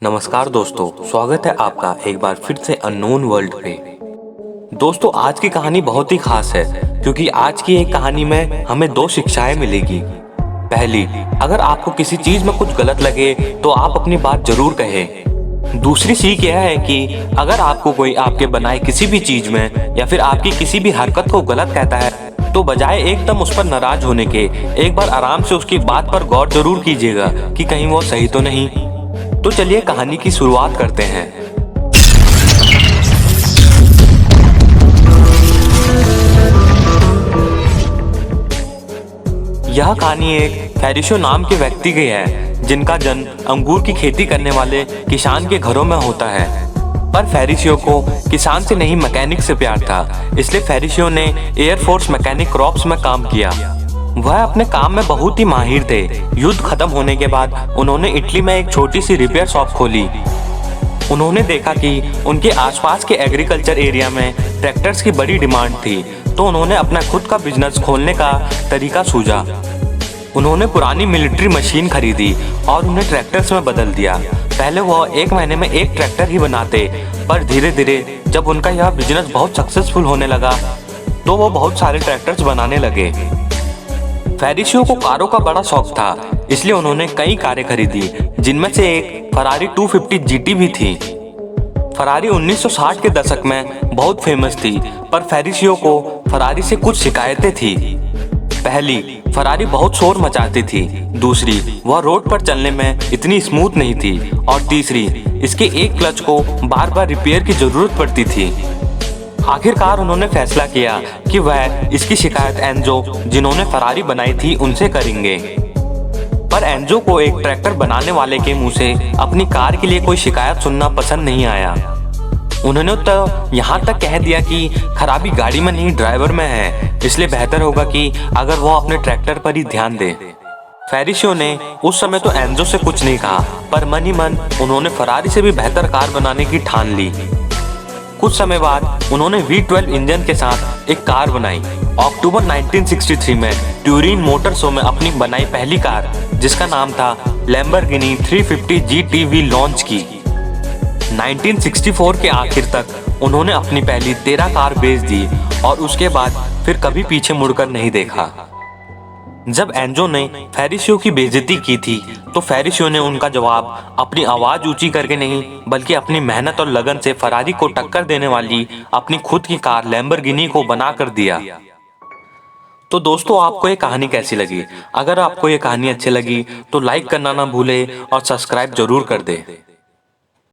नमस्कार दोस्तों, स्वागत है आपका एक बार फिर से अननोन वर्ल्ड पे। दोस्तों, आज की कहानी बहुत ही खास है क्योंकि आज की एक कहानी में हमें दो शिक्षाएं मिलेगी। पहली, अगर आपको किसी चीज में कुछ गलत लगे तो आप अपनी बात जरूर कहें। दूसरी सीख यह है कि अगर आपको कोई आपके बनाए किसी भी चीज में या फिर आपकी किसी भी हरकत को गलत कहता है तो बजाय एकदम उस पर नाराज होने के एक बार आराम से उसकी बात पर गौर जरूर कीजिएगा कि कहीं वो सही तो नहीं। तो चलिए कहानी की शुरुआत करते हैं। यह कहानी एक फैरिशो नाम के व्यक्ति की है जिनका जन्म अंगूर की खेती करने वाले किसान के घरों में होता है। पर फैरिशियो को किसान से नहीं मैकेनिक से प्यार था, इसलिए फैरिशियो ने एयरफोर्स मैकेनिक क्रॉप्स में काम किया। वह अपने काम में बहुत ही माहिर थे। युद्ध खत्म होने के बाद उन्होंने इटली में एक छोटी सी रिपेयर शॉप खोली। उन्होंने देखा कि उनके आसपास के एग्रीकल्चर एरिया में ट्रैक्टर्स की बड़ी डिमांड थी, तो उन्होंने अपना खुद का बिजनेस खोलने का तरीका सूझा। उन्होंने पुरानी मिलिट्री मशीन खरीदी और उन्हें ट्रैक्टर्स में बदल दिया। पहले वह एक महीने में एक ट्रैक्टर ही बनाते, पर धीरे धीरे जब उनका यह बिजनेस बहुत सक्सेसफुल होने लगा तो वो बहुत सारे ट्रैक्टर्स बनाने लगे। फैरिशियो को कारों का बड़ा शौक था, इसलिए उन्होंने कई कारें खरीदी, जिनमें से एक फरारी 250 जीटी भी थी। फरारी 1960 के दशक में बहुत फेमस थी, पर फैरिशियो को फरारी से कुछ शिकायतें थी। पहली, फरारी बहुत शोर मचाती थी। दूसरी, वह रोड पर चलने में इतनी स्मूथ नहीं थी। और तीसरी, इसके एक क्लच को बार बार रिपेयर की जरूरत पड़ती थी। आखिरकार उन्होंने फैसला किया कि वह इसकी शिकायत एंजो, जिन्होंने फरारी बनाई थी, उनसे करेंगे। पर एंजो को एक ट्रैक्टर बनाने वाले के मुंह से अपनी कार के लिए कोई शिकायत सुनना पसंद नहीं आया। उन्होंने तो यहाँ तक कह दिया कि खराबी गाड़ी में नहीं ड्राइवर में है, इसलिए बेहतर होगा कि अगर वो अपने ट्रैक्टर पर ही ध्यान दे। फैरिशियो ने उस समय तो एंजो से कुछ नहीं कहा, पर मन ही मन उन्होंने फरारी से भी बेहतर कार बनाने की ठान ली। कुछ समय बाद उन्होंने V12 इंजन के साथ एक कार बनाई। अक्टूबर 1963 में ट्यूरिन मोटर शो में अपनी बनाई पहली कार, जिसका नाम था लैम्बोर्गिनी 350 GTV लॉन्च की। 1964 के आखिर तक उन्होंने अपनी पहली 13 कार बेच दी और उसके बाद फिर कभी पीछे मुड़कर नहीं देखा। जब एंजो ने फैरिशियो की बेइज्जती की थी तो फैरिशियो ने उनका जवाब अपनी आवाज ऊंची करके नहीं, बल्कि अपनी मेहनत और लगन से फरारी को टक्कर देने वाली अपनी खुद की कार लैम्बोर्गिनी को बना कर दिया। तो दोस्तों, आपको ये कहानी कैसी लगी? अगर आपको ये कहानी अच्छी लगी तो लाइक करना ना भूले और सब्सक्राइब जरूर कर दे।